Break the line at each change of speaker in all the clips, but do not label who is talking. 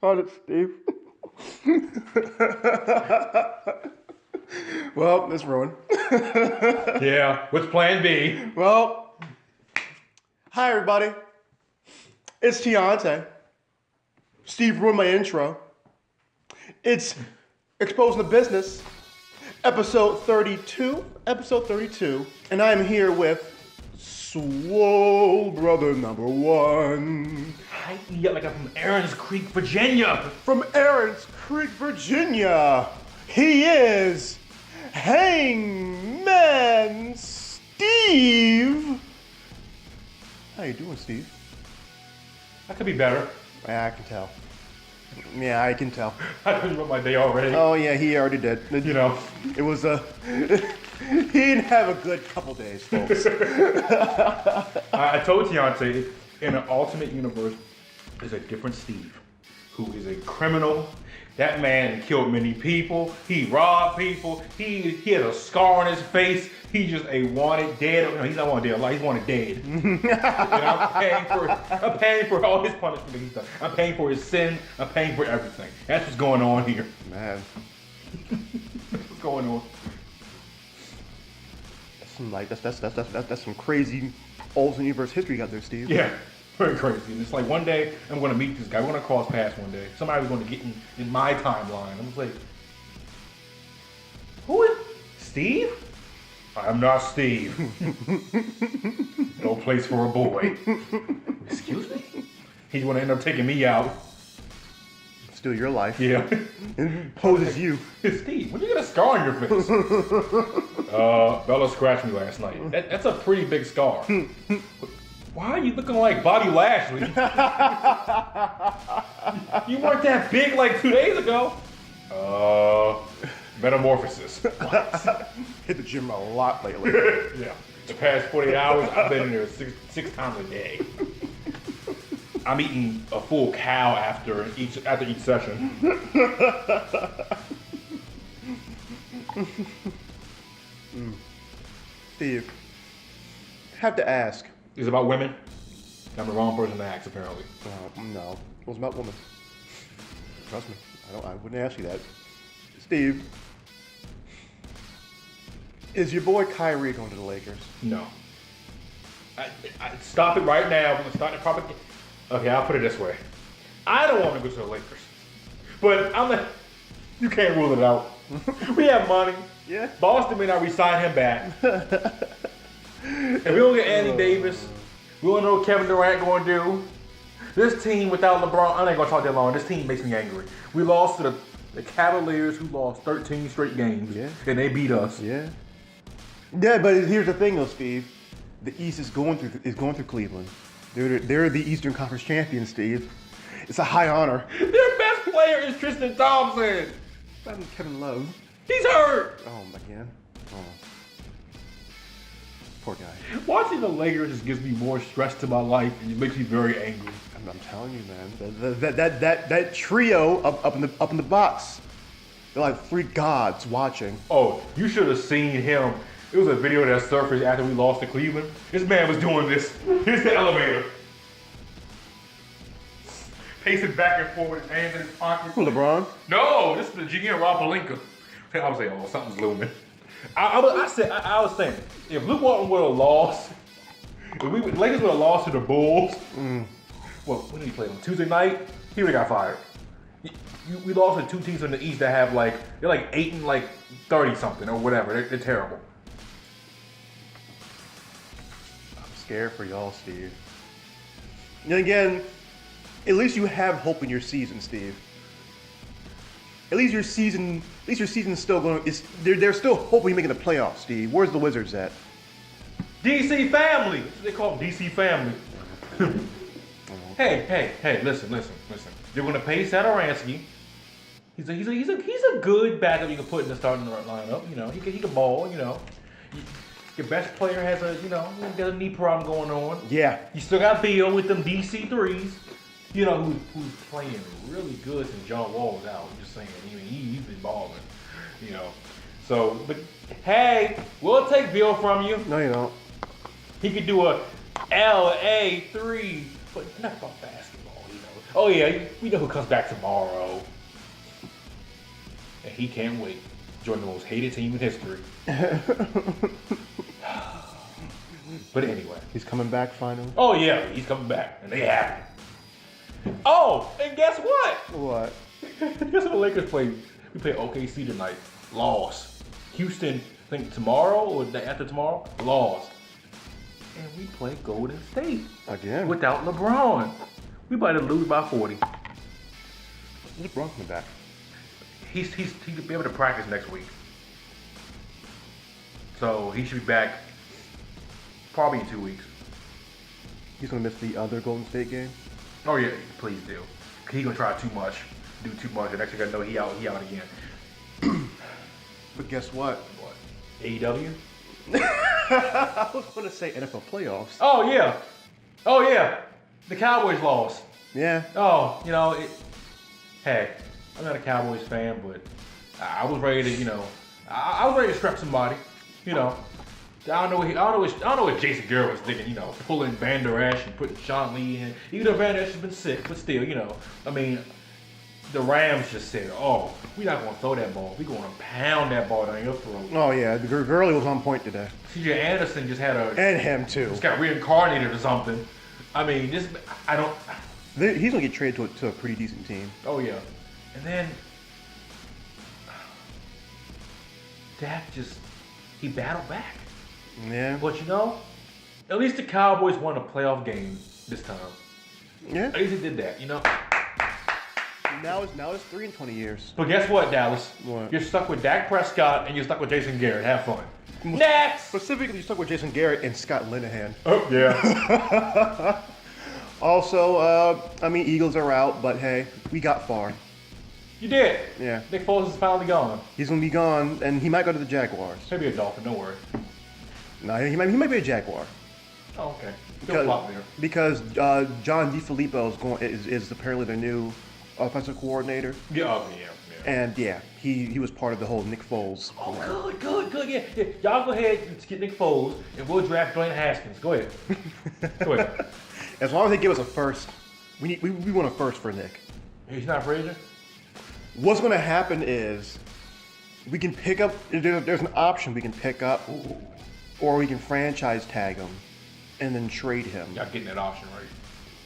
On it, Steve. Well, it's ruined.
Yeah, what's plan B?
Well, hi everybody. It's Tiante. Steve ruined my intro. It's Exposing the Business, episode 32. And I am here with Swole Brother number one.
Hi, yeah, like I'm from Aaron's Creek, Virginia.
From Aaron's Creek, Virginia, he is Hangman Steve. How you doing, Steve?
I could be better.
Yeah, I can tell. Yeah, I can tell.
I couldn't run my day already.
Oh yeah, he already did.
You know.
It was he didn't have a good couple days, folks.
I told Tiante, in an alternate universe, there's a different Steve, who is a criminal. That man killed many people. He robbed people. He had a scar on his face. He's just a wanted dead. No, he's not wanted dead alive. He's wanted dead. And I'm paying for all his punishment that he's done. I'm paying for his sin. I'm paying for everything. That's what's going on here.
Man,
That's what's going on.
that's some crazy alternate universe history you got there, Steve.
Yeah, very crazy. And it's like one day I'm going to meet this guy. We're going to cross paths one day. Somebody's going to get in my timeline. I'm just like, who is Steve? I'm not Steve. No place for a boy. Excuse me? He's going to end up taking me out.
Still your life.
Yeah.
Poses you.
Steve, when you get a scar on your face? Bella scratched me last night. That's a pretty big scar. Why are you looking like Bobby Lashley? You weren't that big like 2 days ago. Metamorphosis.
Hit the gym a lot lately.
Yeah. The past 48 hours, I've been in there six times a day. I'm eating a full cow after each session.
Steve, have to ask.
Is it about women? I'm the wrong person to ask, apparently.
No, it was about women. Trust me, I wouldn't ask you that. Steve, is your boy Kyrie going to the Lakers?
No. I stop it right now. I'm gonna start the propaganda. Okay, I'll put it this way. I don't want to go to the Lakers, but you can't rule it out. We have money.
Yeah.
Boston may not re-sign him back. If we don't get Anthony Davis, we don't know what Kevin Durant going to do. This team without LeBron, I ain't going to talk that long. This team makes me angry. We lost to the Cavaliers, who lost 13 straight games, and they beat us.
Yeah. Yeah, but here's the thing, though, Steve. The East is going through Cleveland. They're the Eastern Conference champions, Steve. It's a high honor.
Their best player is Tristan Thompson.
I'm Kevin Love.
He's hurt.
Oh, again? Oh. Poor guy.
Watching the Lakers just gives me more stress to my life, and it makes me very angry.
I'm telling you, man. That trio up in the box. They're like three gods watching.
Oh, you should have seen him. It was a video that surfaced after we lost to Cleveland. This man was doing this. Here's the elevator. Pacing back and forth with his hands in his pockets.
Who, LeBron?
No, this is the GM Rob Pelinka. I was saying, oh, something's looming. I was saying, if Luke Walton would have lost, if the Lakers would have lost to the Bulls, well, when did he play on Tuesday night? He would have got fired. We lost to two teams in the East that have they're 8 and 30 something or whatever. They're terrible.
I'm scared for y'all, Steve. And again, at least you have hope in your season, Steve. At least your season is still going. They're still hoping you're making the playoffs, Steve. Where's the Wizards at?
DC family. That's what they call them, DC family. Hey, listen. You're gonna pay Satoransky. He's a good backup you can put in the starting lineup. You know, he can ball. You know, your best player has got a knee problem going on.
Yeah.
You still got Bill with them DC threes. You know who's playing really good since John Wall was out. I'm just saying, he's been balling. You know, so but hey, we'll take Bill from you.
No, you don't.
He could do a LA 3, but not about basketball. Oh yeah, we know who comes back tomorrow. And he can't wait. Join the most hated team in history. But anyway.
He's coming back finally?
Oh yeah, he's coming back. And they happy. Oh, and guess what?
What?
Guess what the Lakers play? We play OKC tonight. Lost. Houston, I think tomorrow or the day after tomorrow. Lost. And we play Golden State.
Again?
Without LeBron. We about to lose by 40.
LeBron coming back.
He could be able to practice next week. So he should be back probably in 2 weeks.
He's gonna miss the other Golden State game?
Oh yeah, please do. He gonna try too much, do too much, and next thing I know he out again.
But guess what?
What? AEW?
I was gonna say NFL playoffs.
Oh yeah. The Cowboys lost.
Yeah.
Oh, hey, I'm not a Cowboys fan, but I was ready to, I was ready to scrap somebody, I don't know what Jason Garrett was thinking, pulling Van Der Esch and putting Sean Lee in. Even though Van Der Esch has been sick, but still, the Rams just said, oh, we're not going to throw that ball. We're going to pound that ball down your throat.
Oh, yeah. The Gurley was on point today.
CJ Anderson just had
And him, too.
Just got reincarnated or something. He's
going to get traded to a pretty decent team.
Oh, yeah. And then Dak he battled back.
Yeah.
But at least the Cowboys won a playoff game this time.
Yeah.
At least they did that,
Now it's 3 in 20 years.
But guess what, Dallas?
What?
You're stuck with Dak Prescott and you're stuck with Jason Garrett. Have fun. Next!
Specifically, you're stuck with Jason Garrett and Scott Linehan.
Oh, yeah.
Also, Eagles are out, but hey, we got far.
You did.
Yeah.
Nick Foles is finally gone.
He's going to be gone, and he might go to the Jaguars.
Maybe a Dolphin, don't worry.
No, he might be a Jaguar.
Oh, okay. Still flop there.
Because John DeFilippo is apparently their new offensive coordinator.
Yeah, yeah.
And yeah, he was part of the whole Nick Foles.
Oh, good. Yeah. Y'all go ahead and get Nick Foles, and we'll draft Dwayne Haskins. Go ahead. Go ahead.
As long as they give us a first, we want a first for Nick.
He's not free agent?
What's going to happen is we can pick up. There's an option we can pick up, or we can franchise tag him, and then trade him.
Y'all getting that option right?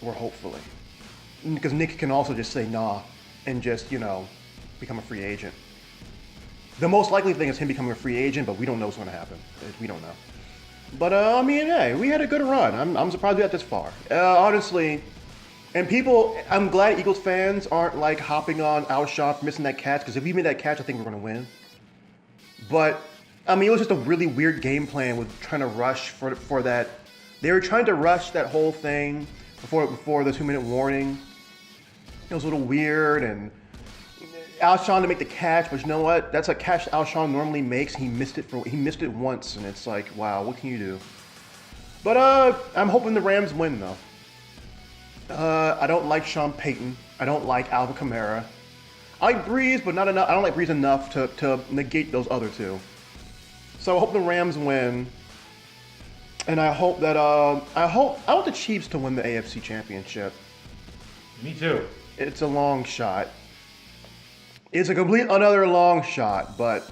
Or hopefully, because Nick can also just say nah, and just become a free agent. The most likely thing is him becoming a free agent, but we don't know what's going to happen. We don't know. But hey, we had a good run. I'm surprised we got this far. Honestly, and I'm glad Eagles fans aren't like hopping on Alshon for missing that catch, because if we made that catch, I think we're going to win. But it was just a really weird game plan with trying to rush for that. They were trying to rush that whole thing before the 2-minute warning. It was a little weird, and Alshon to make the catch, but you know what? That's a catch Alshon normally makes. He missed it once, and it's like, wow, what can you do? But I'm hoping the Rams win though. I don't like Sean Payton. I don't like Alvin Kamara. I like Breeze, but not enough. I don't like Breeze enough to negate those other two. So I hope the Rams win, and I hope that I want the Chiefs to win the AFC Championship.
Me too.
It's a long shot. It's a another long shot, but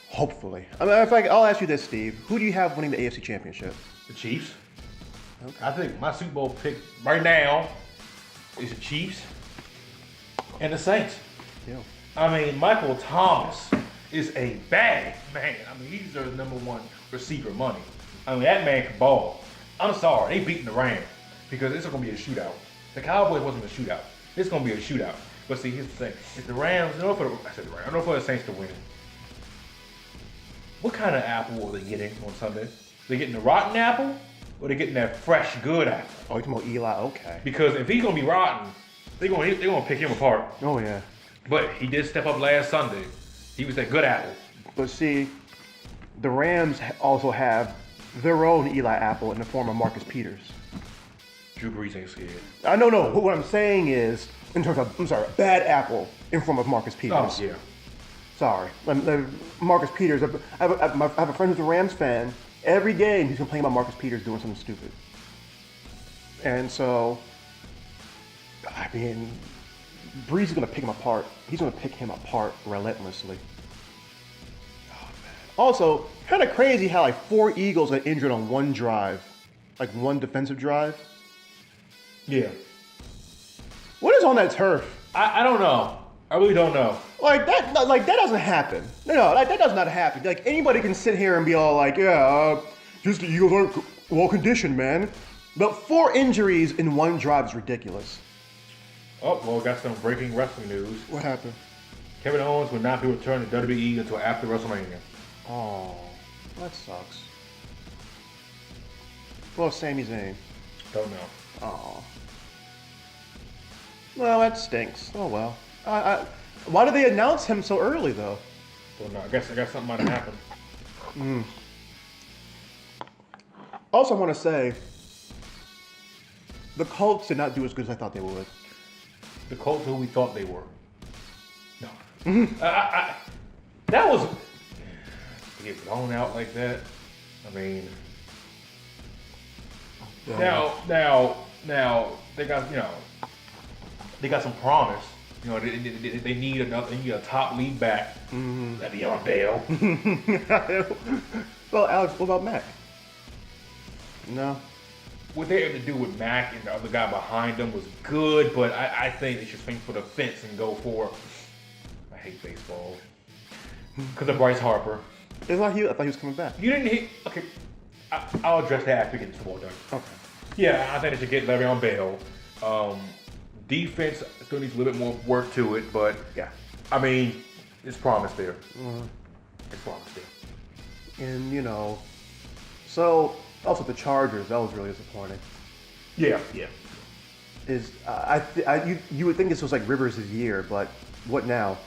hopefully. In fact, I'll ask you this, Steve. Who do you have winning the AFC Championship?
The Chiefs.
Okay.
I think my Super Bowl pick right now is the Chiefs and the Saints.
Yeah.
Michael Thomas is a bad man. He deserves #1 receiver money. That man can ball. I'm sorry, they beating the Rams because it's going to be a shootout. The Cowboys wasn't a shootout. It's going to be a shootout. But see, here's the thing. If the Rams, I know for the Saints to win. What kind of apple are they getting on Sunday? They getting the rotten apple or they getting that fresh, good apple?
Oh, you're talking about Eli? Okay.
Because if he's going to be rotten, they're going to pick him apart.
Oh, yeah.
But he did step up last Sunday. He was that good apple.
But see, the Rams also have their own Eli apple in the form of Marcus Peters.
Drew Brees ain't scared.
I don't know. What I'm saying is, in terms of, bad apple in form of Marcus Peters.
Oh, yeah.
Sorry. Marcus Peters. I have a friend who's a Rams fan. Every game he's complaining about Marcus Peters doing something stupid. And so, I mean, Breeze is gonna pick him apart. He's gonna pick him apart relentlessly. Oh man. Also, kind of crazy how like 4 Eagles got injured on one drive, like one defensive drive.
Yeah.
What is on that turf?
I don't know. I really don't know.
Like that doesn't happen. No, that does not happen. Like anybody can sit here and be all like, yeah, just the Eagles aren't well conditioned, man. But 4 injuries in one drive is ridiculous.
Oh, well, got some breaking wrestling news.
What happened?
Kevin Owens will not be returning to WWE until after WrestleMania.
Oh, that sucks. Well, Sami Zayn.
Don't know.
Oh. Well, that stinks. Oh well. Why did they announce him so early though?
Don't know. I guess something might have happened.
Also, I want to say, the Colts did not do as good as I thought they would.
The Colts who we thought they were. No. That was... To get blown out like that, I mean... Now, they got, they got some promise. They need a top lead back. That'd be on bail.
Well, Alex, what about Mac? No.
What they had to do with Mac and the other guy behind them was good, but I think they should swing for the fence and go for... I hate baseball. Because of Bryce Harper.
I thought he was coming back.
You didn't hit... Okay, I'll address that after we get the football done.
Okay.
Yeah, I think they should get Le'Veon Bell. Defense still needs a little bit more work to it, but
Yeah.
I mean, it's promise there. It's promise there.
And so also the Chargers, that was really disappointing.
Yeah.
Is you would think this was like Rivers' year, but what now?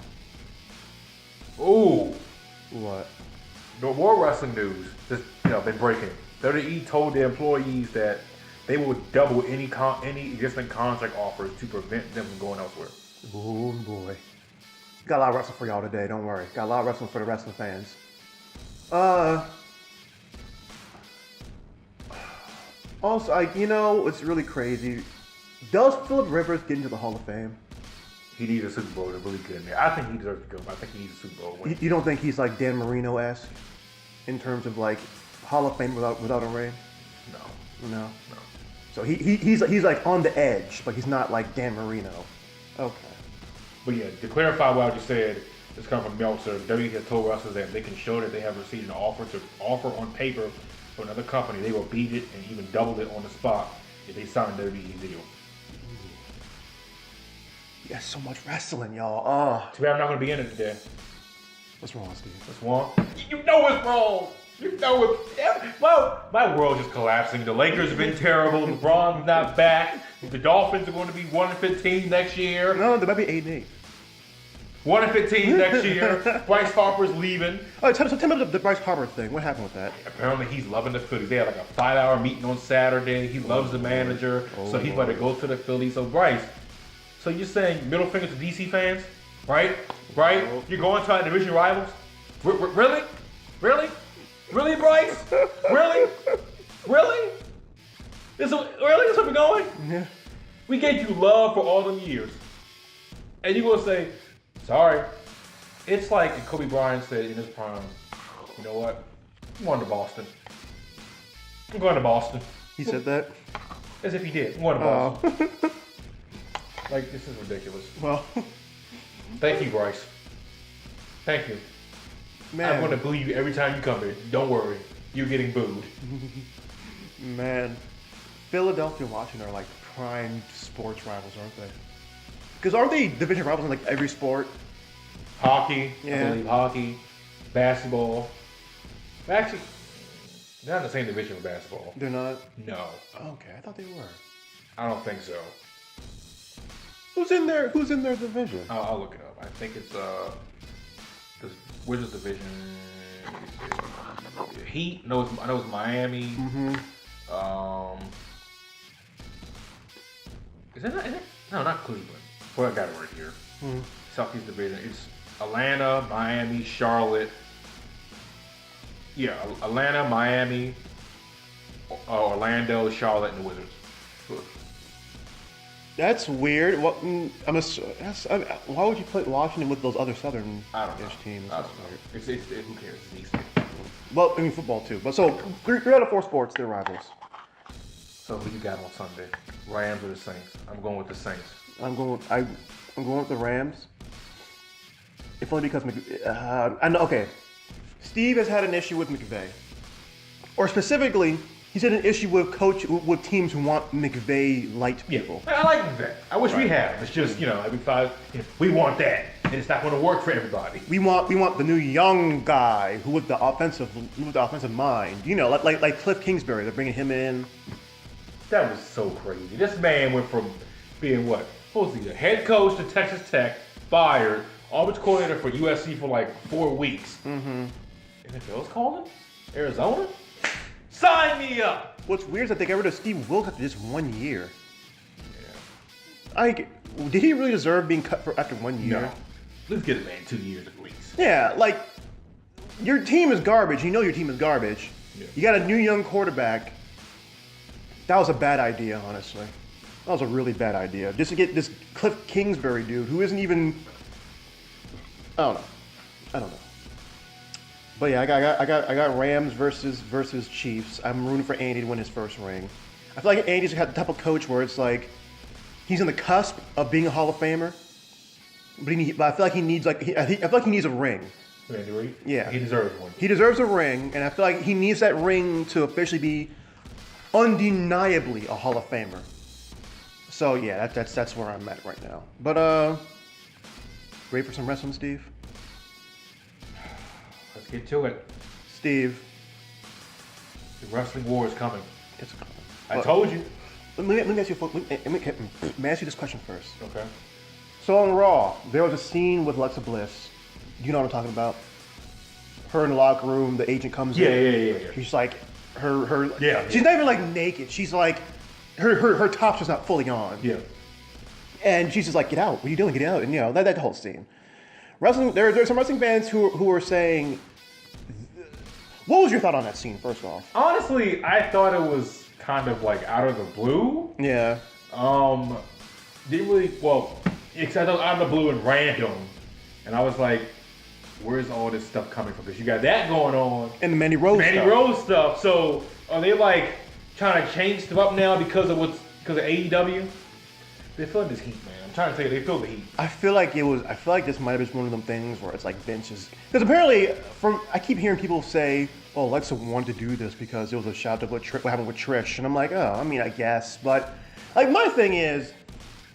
Ooh,
What?
no more wrestling news. Just been breaking. WWE told their employees that they will double any existing contract offers to prevent them from going elsewhere.
Oh boy. Got a lot of wrestling for y'all today, don't worry. Got a lot of wrestling for the wrestling fans. Also, it's really crazy. Does Phillip Rivers get into the Hall of Fame?
He needs a Super Bowl to really get in there. I think he deserves to go, but I think he needs a Super Bowl win.
You don't think he's like Dan Marino-esque in terms of like Hall of Fame without a ring? No. So he's like on the edge, but he's not like Dan Marino. Okay.
But yeah, to clarify what I just said, this comes from Meltzer. WWE has told wrestlers that if they can show that they have received an offer on paper from another company, they will beat it and even double it on the spot if they sign a WWE deal.
Yeah, so much wrestling, y'all.
Too bad I'm not going to be in it today.
What's wrong, Steve?
What's wrong? You know it's wrong. You know it's... Well, my world is collapsing. The Lakers have been terrible. LeBron's not back. The Dolphins are going to be 1-15 next year.
No, they might be 8-8.
1-15 next year. Bryce Harper's leaving.
Oh, tell me about the Bryce Harper thing. What happened with that?
Apparently he's loving the Phillies. They had like a 5-hour meeting on Saturday. He loves the manager, so he's about to go to the Phillies. So Bryce, so you're saying middle finger to DC fans, right? Right? You're going to our division rivals? Really? Really? Really, Bryce? Really? Really? This is where we're going?
Yeah.
We gave you love for all them years. And you're going to say, sorry. It's like Kobe Bryant said in his prime, you know what? I'm going to Boston. I'm going to Boston.
He said that?
As if he did. I'm going to Boston. Like, this is ridiculous.
Well.
Thank you, Bryce. Thank you.
Man.
I'm going to boo you every time you come here. Don't worry. You're getting booed.
Man. Philadelphia and Washington are like prime sports rivals, aren't they? Because aren't they division rivals in like every sport?
Hockey.
Yeah.
I believe hockey. Basketball. Actually, they're not in the same division with basketball.
They're not?
No.
Okay, I thought they were.
I don't think so.
Who's in their division?
I'll look it up. I think it's Wizards division. Heat. I know it's Miami.
Mm-hmm.
Is it? No, not Cleveland. Well, I got it right here. Southeast division. It's Atlanta, Miami, Charlotte. Yeah, Atlanta, Miami, Orlando, Charlotte, and the Wizards.
That's weird. What? Why would you put Washington with those other Southern-ish
I don't know.
teams?
I don't know. It's who cares? It's East.
Well, I mean football too. But so 3 out of 4 sports, they're rivals.
So who you got on Sunday? Rams or the Saints? I'm going with the Saints.
I'm going with the Rams. If only because I know. Okay, Steve has had an issue with McVay, or specifically, he's had an issue with teams who want McVay light people.
I like that. I wish we had him. It's just every 5, we want that, and it's not going to work for everybody.
We want the new young guy who with the offensive mind. Like Cliff Kingsbury. They're bringing him in.
That was so crazy. This man went from being supposed to be a head coach to Texas Tech, fired, offensive coordinator for USC for like 4 weeks. Mm-hmm. NFL's calling? Arizona? Sign me up!
What's weird is that they got rid of Steve Wilks after just 1 year.
Yeah.
Did he really deserve being cut after 1 year?
No. Let's get a man 2 years at least.
Yeah, like, your team is garbage. You know your team is garbage.
Yeah.
You got a new young quarterback. That was a bad idea, honestly. That was a really bad idea. Just to get this Cliff Kingsbury dude who isn't even... I don't know. But yeah, I got Rams versus Chiefs. I'm rooting for Andy to win his first ring. I feel like Andy's the type of coach where it's like he's on the cusp of being a Hall of Famer, but I feel like he needs I feel like he needs a ring.
Andy Reid?
Yeah,
he deserves one.
He deserves a ring, and I feel like he needs that ring to officially be undeniably a Hall of Famer. So yeah, that's where I'm at right now. But ready for some wrestling, Steve?
Let's get to it.
Steve.
The wrestling war is coming.
It's coming.
I told you.
Let me ask you. May I ask you this question first?
Okay.
So on Raw, there was a scene with Alexa Bliss. You know what I'm talking about? Her in the locker room. The agent comes in.
Yeah.
She's like, her.
Yeah.
She's not even like naked. She's like, her top's just not fully on.
Yeah.
And she's just like, get out. What are you doing? Get out. And that whole scene. Wrestling. There's some wrestling fans who are saying. What was your thought on that scene? First off.
Honestly, I thought it was kind of like out of the blue.
Yeah.
Didn't really. Well, except out of the blue and random, and I was like, where's all this stuff coming from? Because you got that going on.
And the Mandy Rose
stuff. So are they like trying to change stuff up now because of AEW? They're feeling this heat, man. I'm trying to tell you, they feel the heat.
I feel like this might have been one of them things where it's like Vince is, because apparently I keep hearing people say, oh, Alexa wanted to do this because it was a shout to what happened with Trish, and I'm like, oh, I mean, I guess, but like my thing is,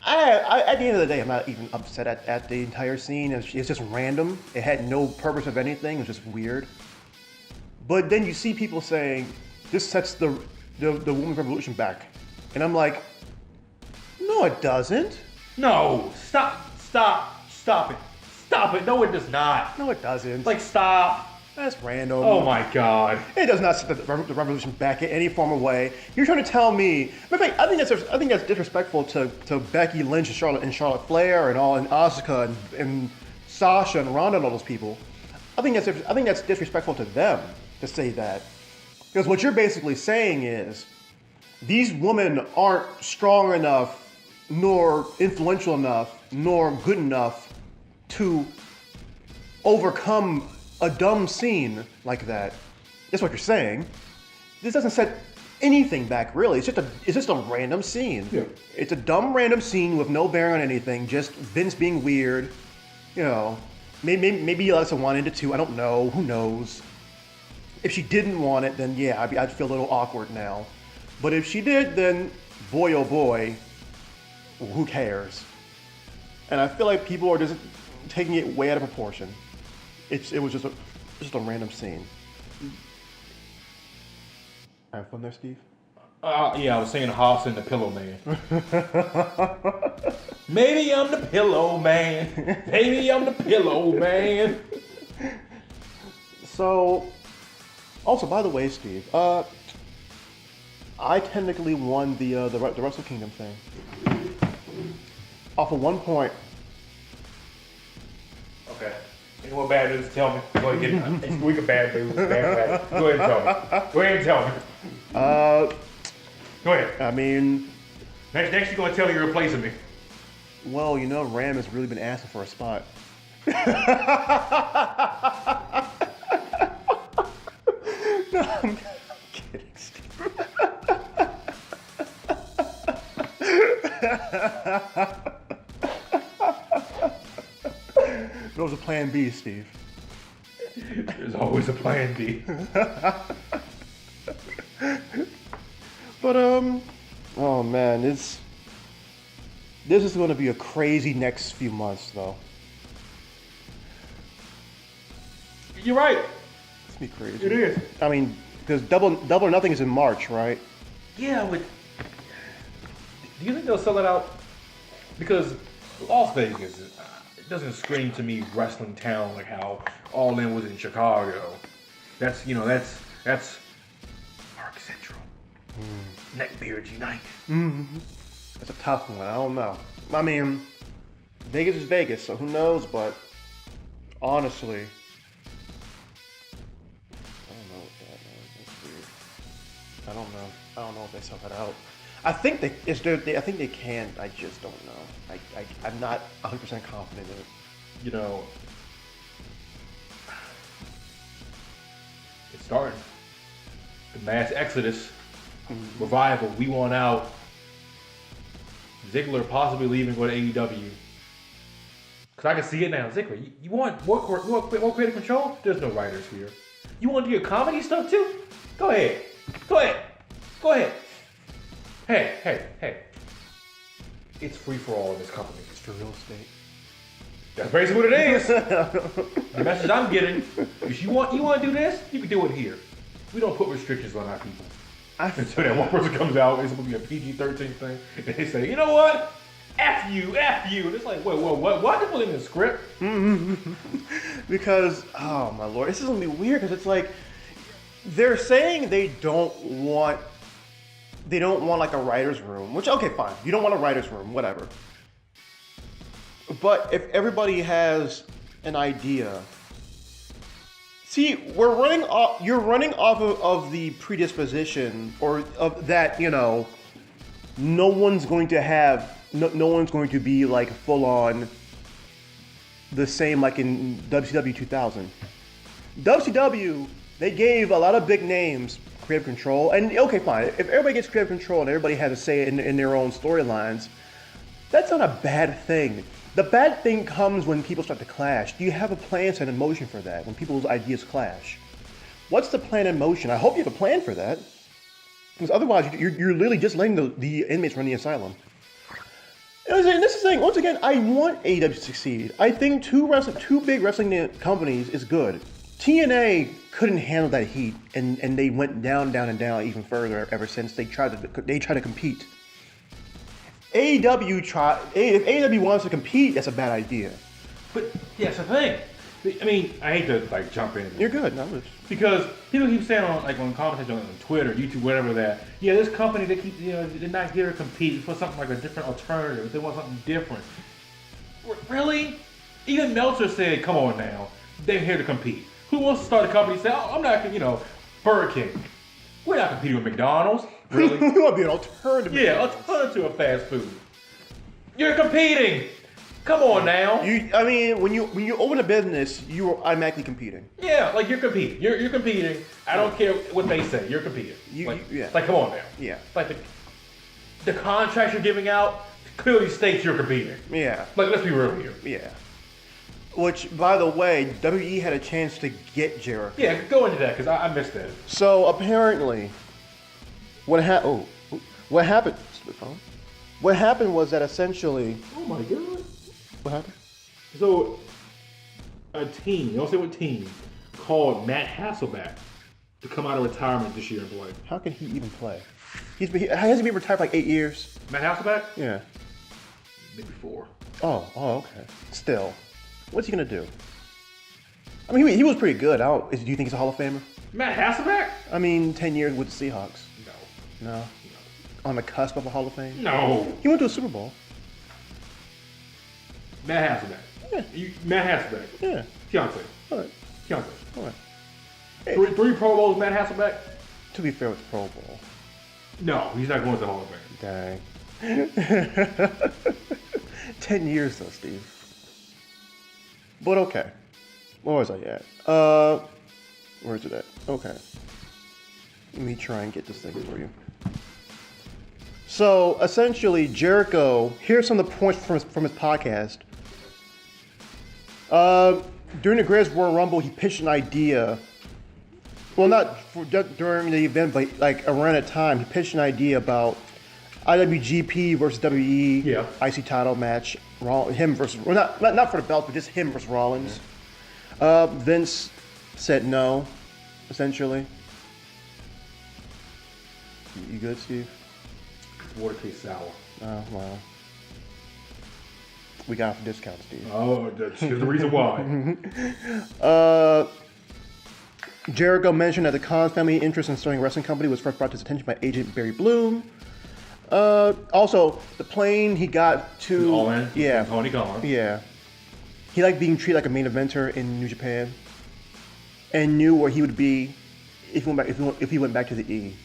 I at the end of the day, I'm not even upset at the entire scene. It's just random. It had no purpose of anything. It was just weird. But then you see people saying this sets the women's revolution back, and I'm like, no, it doesn't.
No, stop it. No, it does not.
No, it doesn't.
Like, stop.
That's random.
Oh my God.
It does not set the revolution back in any form of way. You're trying to tell me. In fact, I think that's disrespectful to Becky Lynch and Charlotte Flair and Asuka and Sasha and Ronda and all those people. I think that's disrespectful to them to say that, because what you're basically saying is these women aren't strong enough, nor influential enough, nor good enough to overcome a dumb scene like that. That's what you're saying. This doesn't set anything back, really. It's just a random scene.
Yeah.
It's a dumb random scene with no bearing on anything. Just Vince being weird. Maybe Alexa wanted it too. I don't know. Who knows? If she didn't want it, then yeah, I'd feel a little awkward now. But if she did, then boy oh boy, who cares? And I feel like people are just taking it way out of proportion. It was just a random scene. Have fun there, Steve?
Yeah, I was saying Hoss and the Pillow Man. Maybe I'm the Pillow Man. Maybe I'm the Pillow Man.
So, also by the way, Steve, I technically won the Wrestle Kingdom thing. Off of 1 point.
Okay. Any more bad news? Tell me. Go ahead and get it. We can bad news. Bad. Go ahead and tell me. Go ahead and tell me. Go ahead.
I mean,
Next you're gonna tell me you're replacing me.
Well, you know, Ram has really been asking for a spot. No, I'm kidding, Steve. There was a plan B, Steve.
There's always a plan B.
But oh man, this is going to be a crazy next few months, though.
You're right.
It's gonna be crazy.
It is.
I mean, because double or nothing is in March, right?
Yeah, but do you think they'll sell it out? Because Las Vegas, it doesn't scream to me wrestling town like how All In was in Chicago. That's Park Central. Neckbeards unite.
That's a tough one. I don't know. I mean, Vegas is Vegas, so who knows? But honestly, I don't know what that is. That's weird. I don't know. I don't know if they sell that out. I think I think they can. I just don't know. I'm not 100% confident in it.
You know, it's starting. The mass exodus, revival. We want out. Ziggler possibly leaving to go to AEW. Cause I can see it now. Ziggler, you want more creative control? There's no writers here. You want to do your comedy stuff too? Go ahead. Hey. It's free for all in this company.
It's for real estate.
That's basically what it is. The message I'm getting is you want to do this, you can do it here. We don't put restrictions on our people. Until that one person comes out, it's supposed to be a PG-13 thing, and they say, you know what? F you. And it's like, wait, what? Why did they put it in the script?
Because, oh my lord, this is gonna be weird because it's like they're saying they don't want like a writer's room, which, okay, fine. You don't want a writer's room, whatever. But if everybody has an idea, see, you're running off of the predisposition or of that, you know, no one's going to be like full on the same like in WCW 2000. WCW, they gave a lot of big names creative control, and okay, fine. If everybody gets creative control and everybody has a say in their own storylines, that's not a bad thing. The bad thing comes when people start to clash. Do you have a plan set in motion for that when people's ideas clash? What's the plan in motion? I hope you have a plan for that, because otherwise you're literally just letting the inmates run the asylum. And this is the thing. Once again, I want AEW to succeed. I think two big wrestling companies is good. TNA couldn't handle that heat, and they went down even further ever since they tried to compete. If AEW wants to compete, that's a bad idea.
But yeah, that's the thing. I mean, I hate to like jump in.
You're good, no.
Because people keep saying on comments on Twitter, YouTube, whatever that, yeah, this company they're not here to compete for something like a different alternative. They want something different. Really? Even Meltzer said, "Come on now, they're here to compete." Who wants to start a company and say, "Oh, I'm not, Burger King. We're not competing with McDonald's." Really?
We want to be an alternative.
Yeah, alternative to a fast food. You're competing. Come on now.
When you open a business, you are automatically competing.
Yeah, like you're competing. You're competing. I don't care what they say. You're competing. Like, come on now.
Yeah.
Like the contract you're giving out clearly states you're competing.
Yeah.
Like, let's be real here.
Yeah. Which, by the way, WWE had a chance to get Jericho.
Yeah, go into that because I missed that.
So apparently, what happened? What happened was that essentially.
Oh my god.
What happened?
So, a team, don't say what team, called Matt Hasselbeck to come out of retirement this year and play.
How can he even play? Has he been retired for like 8 years?
Matt Hasselbeck?
Yeah.
Maybe 4.
Oh, okay. Still, what's he gonna do? I mean, he was pretty good. Do you think he's a Hall of Famer?
Matt Hasselbeck?
I mean, 10 years with the Seahawks.
No.
On the cusp of a Hall of Fame?
No.
He went to a Super Bowl.
Matt Hasselbeck.
Yeah.
Matt Hasselbeck.
Yeah.
Keontae.
All right.
Keontae.
All right. Hey,
3 Pro Bowls, Matt Hasselbeck?
to be fair with the Pro Bowl.
No, he's not going to the Hall of Fame.
Dang. 10 years though, Steve. But okay. Where was I at? Where's it at? Okay. Let me try and get this thing for you. So essentially, Jericho. Here's some of the points from his podcast. During the Greatest Royal Rumble, he pitched an idea. Well, not during the event, but like around that time, he pitched an idea about IWGP versus WWE IC title match. Him versus, well, not for the belt, but just him versus Rollins. Vince said no, essentially. You good, Steve?
Water tastes sour.
Oh, well. We got a discount, Steve.
Oh, that's the reason why.
Jericho mentioned that the Khan's family interest in starting a wrestling company was first brought to his attention by agent Barry Bloom. Also, the plane he got to...
All in?
Yeah.
Tony Khan.
Yeah. He liked being treated like a main eventer in New Japan and knew where he would be if he went back to the E.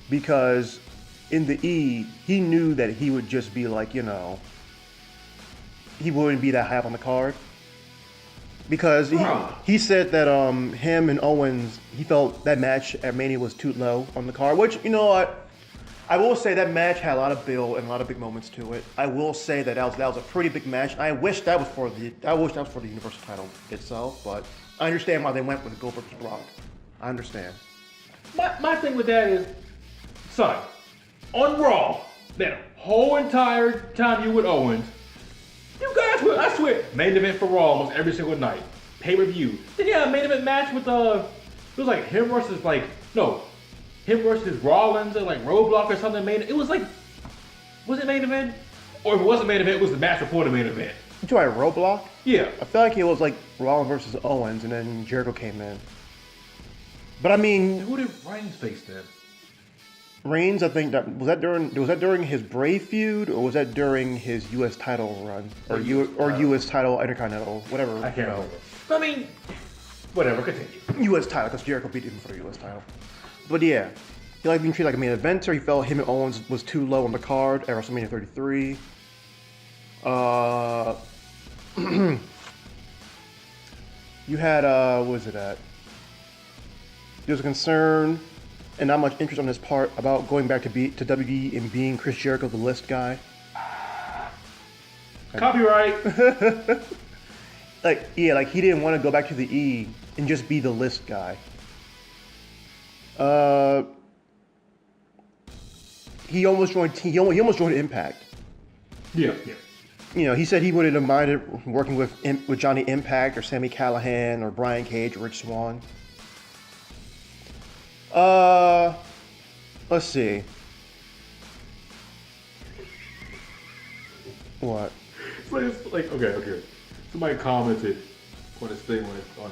Because in the E, he knew that he would just be like, he wouldn't be that high up on the card. Because he said that him and Owens, he felt that match at Mania was too low on the card, which, you know what? I will say that match had a lot of build and a lot of big moments to it. I will say that that was a pretty big match. I wish that was for the Universal title itself, but I understand why they went with Goldberg versus Brock. I understand.
My thing with that is, son, on Raw, that whole entire time you with Owens, you guys were, I swear, main event for Raw almost every single night. Pay-per-view. Then yeah, main event match with it was like him versus him versus Rollins and like Roadblock or something. It was like, was it main event? Or if it wasn't main event, it was the match before the main event.
You talking about Roadblock?
Yeah.
I feel like it was like Rollins versus Owens and then Jericho came in. But I mean,
who did Reigns face then?
Reigns, I think was that during his Brave feud or was that during his U.S. title run or U.S. title Intercontinental, whatever.
I can't remember. I mean, whatever. Continue.
U.S. title because Jericho beat him for the U.S. title. But yeah, he liked being treated like a main eventer. He felt him and Owens was too low on the card at WrestleMania 33. You had what was it at? There was a concern and not much interest on his part about going back to WWE and being Chris Jericho, the list guy.
Copyright.
Like he didn't want to go back to the E and just be the list guy. He almost joined Impact.
Yeah.
He said he wouldn't have minded working with Johnny Impact or Sami Callihan or Brian Cage or Rich Swann. Let's see. What?
It's like okay. Somebody commented on this thing on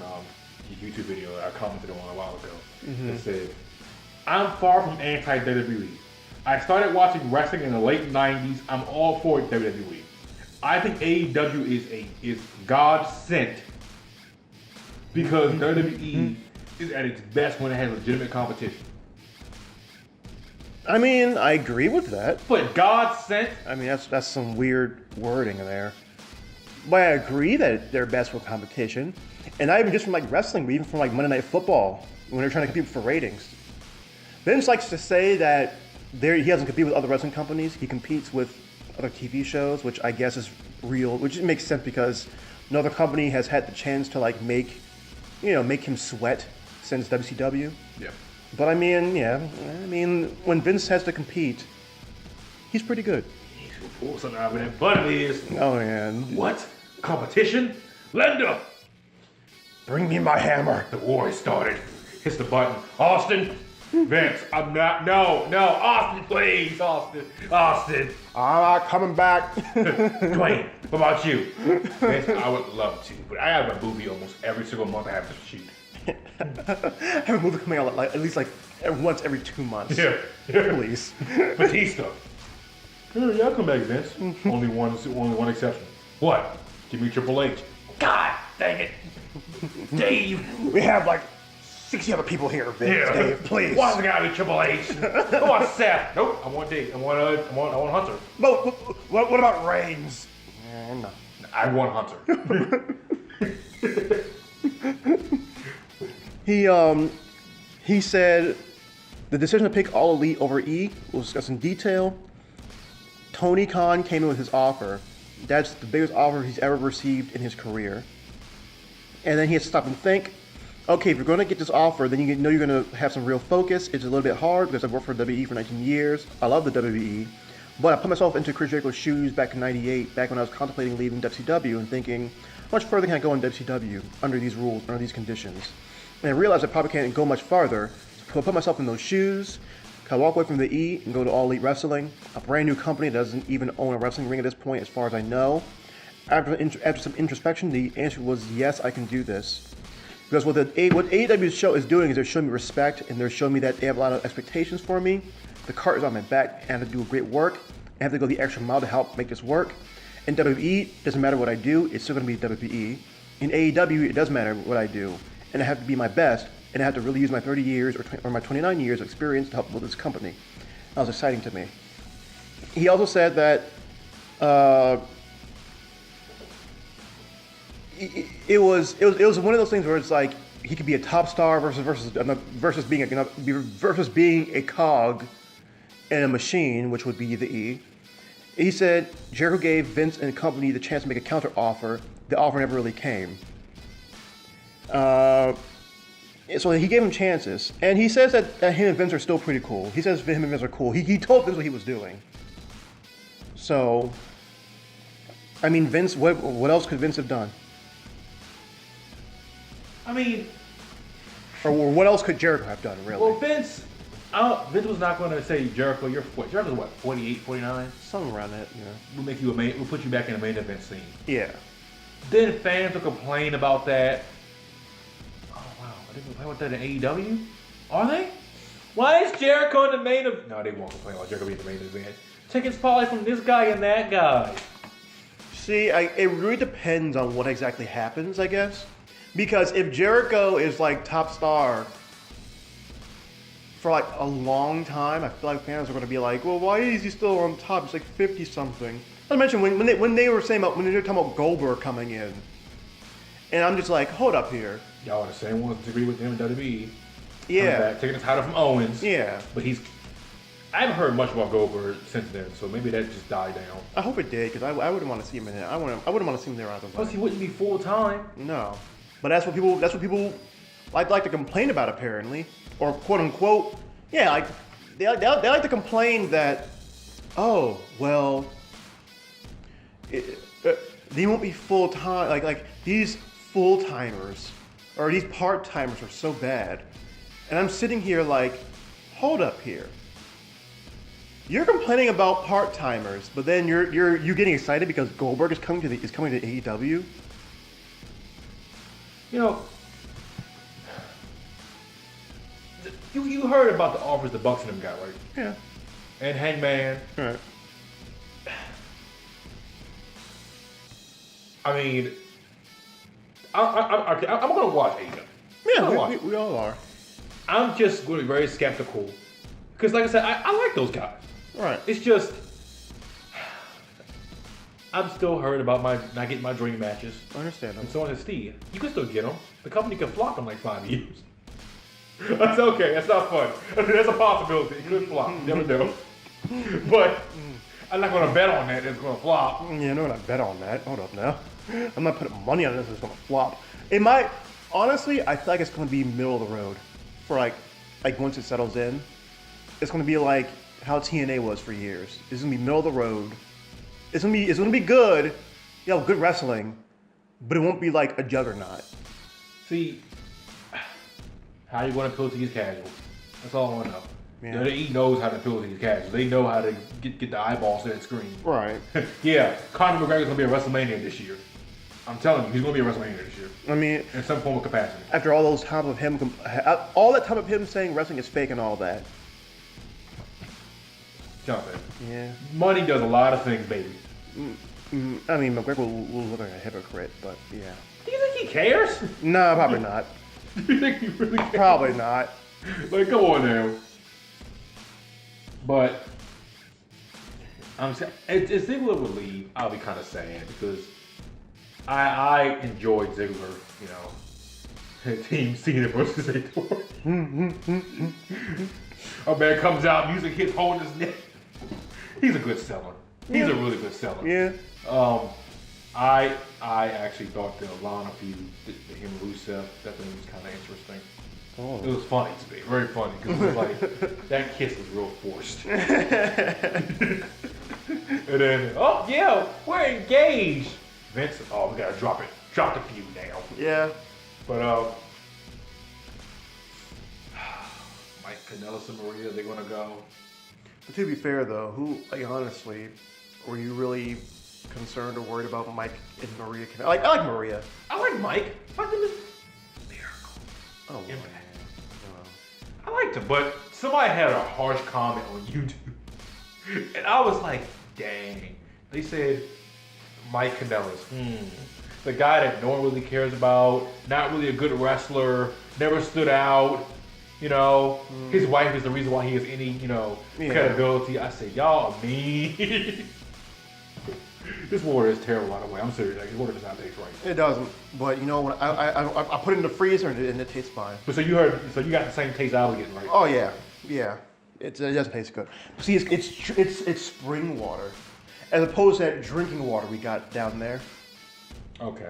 the YouTube video that I commented on a while ago. Mm-hmm. It said, "I'm far from anti-WWE. I started watching wrestling in the late '90s. I'm all for WWE. I think AEW is God sent because WWE is at its best when it has legitimate competition."
I mean, I agree with that.
But God sent?
I mean, that's some weird wording there. But I agree that they're best with competition. And not even just from like wrestling, but even from like Monday Night Football, when they're trying to compete for ratings. Vince likes to say that he doesn't compete with other wrestling companies. He competes with other TV shows, which I guess is real, which makes sense because no other company has had the chance to like make him sweat since WCW.
Yeah.
But I mean, when Vince has to compete, he's pretty good.
He's gonna pull something out of that butt of his.
Oh yeah.
What? Competition? Linda!
Bring me my hammer.
The war has started. Hits the button. Austin? Vince, I'm not. No, Austin, please, Austin.
I'm not coming back.
Dwayne, what about you? Vince, I would love to, but I have a movie almost every single month I have to shoot.
I have a movie coming out at least once every 2 months.
Yeah.
Please.
Batista. Yeah, I'll come back, Vince. Only one exception. What? Give me Triple H. God dang it. Dave.
We have like 60 other people here, Vince, Dave, please.
Why's the guy with Triple H? I want Seth. Nope, I want Dave. I want Hunter.
But what about Reigns? No.
I want Hunter.
He said the decision to pick All Elite over E was discussed in detail. Tony Khan came in with his offer. That's the biggest offer he's ever received in his career. And then he had to stop and think, okay, if you're going to get this offer, then you know you're going to have some real focus. It's a little bit hard because I've worked for WWE for 19 years. I love the WWE. But I put myself into Chris Jericho's shoes back in 98, back when I was contemplating leaving WCW and thinking, how much further can I go in WCW under these rules, under these conditions? And I realized I probably can't go much farther. So I put myself in those shoes. I walk away from the E and go to All Elite Wrestling, a brand new company that doesn't even own a wrestling ring at this point, as far as I know. After some introspection, the answer was yes, I can do this. Because what AEW's show is doing is they're showing me respect and they're showing me that they have a lot of expectations for me. The cart is on my back and I have to do great work. I have to go the extra mile to help make this work. In WWE, it doesn't matter what I do, it's still going to be WWE. In AEW, it does matter what I do. And I have to be my best, and I have to really use my 30 years or my 29 years of experience to help build this company. That was exciting to me. He also said that it was one of those things where it's like he could be a top star versus being a cog in a machine, which would be the E. He said Jericho gave Vince and company the chance to make a counter offer. The offer never really came. So he gave him chances, and he says that him and Vince are still pretty cool. He says him and Vince are cool. He told Vince what he was doing. So, I mean, Vince, what else could Vince have done?
I mean,
or what else could Jericho have done, really?
Well, Vince was not going to say, Jericho, Jericho's what, 48, 49?
Something around that, yeah.
We'll put you back in the main event scene.
Yeah.
Then fans will complain about that. Oh, wow. Are they complaining about that in AEW? Are they? Why is Jericho in the main event? No, they won't complain about Jericho being in the main event. Tickets probably from this guy and that guy.
See, it really depends on what exactly happens, I guess. Because if Jericho is like top star for like a long time, I feel like fans are going to be like, well, why is he still on top? He's like 50 something. I mentioned when they were talking about Goldberg coming in, and I'm just like, hold up here.
Y'all are the same ones to agree with him in WWE.
Yeah.
Taking the title from Owens.
Yeah.
But I haven't heard much about Goldberg since then, so maybe that just died down.
I hope it did, because I wouldn't want to see him in it. I wouldn't want to see him there either way.
Plus, he wouldn't be full time.
No. But that's what people like to complain about, apparently, or quote unquote. Yeah, like they like to complain that, oh well, they won't be full time. Like these full timers or these part timers are so bad, and I'm sitting here like, hold up here. You're complaining about part timers, but then you're getting excited because Goldberg is coming to AEW.
You know, you heard about the offers the Bucks and them got, right?
Yeah.
And Hangman.
Right.
I mean, I'm going to watch AEW.
Yeah, we all are.
I'm just going to be very skeptical. Because like I said, I like those guys.
Right.
It's just, I'm still hurt about not getting my dream matches.
I understand.
And so is Steve. You can still get them. The company can flop in like 5 years. That's okay. That's not fun. That's a possibility. It could flop. You never know. But I'm not going to bet on that it's going to flop.
Yeah, I'm not going to bet on that. Hold up now. I'm not putting money on this. It's going to flop. It might. Honestly, I feel like it's going to be middle of the road for like once it settles in. It's going to be like how TNA was for years. It's going to be middle of the road. It's going to be good. You know, good wrestling, but it won't be like a juggernaut.
See, how you going to appeal to these casuals? That's all I want to know.
Yeah.
WWE knows how to appeal to these casuals. They know how to get the eyeballs to that screen.
Right.
Yeah, Conor McGregor's going to be at WrestleMania this year. I'm telling you, he's going to be at WrestleMania this year.
I mean,
in some form of capacity.
After all those time of him, all that time of him saying wrestling is fake and all that.
Jonathan.
Yeah.
Money does a lot of things, baby.
I mean, McGregor will look like a hypocrite, but yeah.
Do you think he cares?
No, probably not.
You think he really cares?
Probably not.
Like, come on now. But I'm saying, if Ziggler would leave, I'll be kind of sad because I enjoyed Ziggler, you know, Team Cena versus Ador. A man comes out, music hits, holding his neck. He's a good seller. He's a really good seller.
Yeah.
I actually thought the Lana feud, him and Rusev, that thing was kind of interesting.
Oh.
It was funny to me, very funny, because it was like, that kiss was real forced. And then, oh yeah, we're engaged. Vince, oh, we gotta drop it. Drop the feud now.
Yeah.
But, Mike Kanellis and Maria, they're gonna go.
But to be fair though, like honestly, were you really concerned or worried about Mike and Maria? I like Maria.
I like Mike. I think it's Miracle.
Oh,
Impact.
No.
I liked him, but somebody had a harsh comment on YouTube. And I was like, dang. They said, Mike Kanellis, the guy that no one really cares about, not really a good wrestler, never stood out, you know, his wife is the reason why he has any, you know, credibility. I said, y'all are mean. This water is terrible, by the way. I'm serious. Like, this water does not taste right.
It doesn't. But you know, when I put it in the freezer and it tastes fine.
But so you got the same taste I was getting, right?
Oh yeah, yeah. It does taste good. See, it's spring water, as opposed to that drinking water we got down there.
Okay.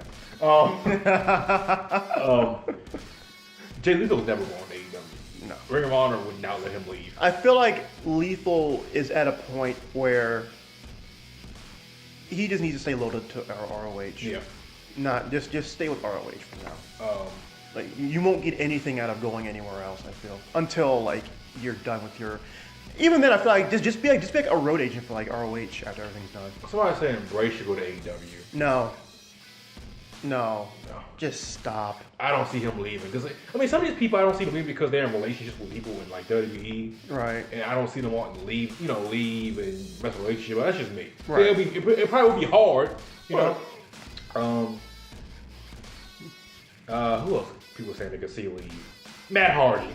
Jay Lethal's never going to AEW.
No.
Ring of Honor would not let him leave.
I feel like Lethal is at a point where he just needs to stay loaded to ROH.
Yeah.
Not just stay with ROH for now. Like you won't get anything out of going anywhere else. I feel until like you're done with your. Even then, I feel like just be like a road agent for like ROH after everything's done.
Somebody saying Bray should go to AEW.
No. Just stop.
I don't see him leaving. Cause I mean, some of these people I don't see them leaving because they're in relationships with people in like WWE.
Right.
And I don't see them wanting to leave. You know, leave and mess with a relationship. That's just me.
Right.
It probably would be hard. You know. Who else? People saying they could see leave. Matt Hardy,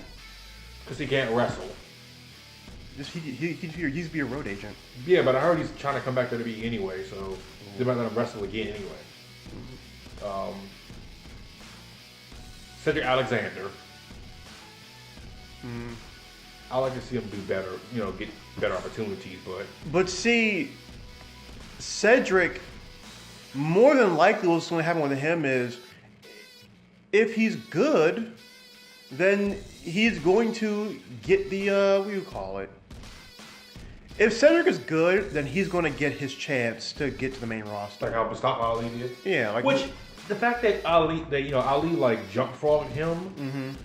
because he can't wrestle.
He used to be a road agent.
Yeah, but I heard he's trying to come back to WWE anyway, so they might let him wrestle again anyway. Cedric Alexander. I like to see him do better, you know, get better opportunities,
But see, Cedric, more than likely what's going to happen with him is, if he's good, then he's going to get the, what do you call it? If Cedric is good, then he's going to get his chance to get to the main roster.
like how Mustafa Ali did.
Yeah, like
Which the fact that Ali like jump frogged him,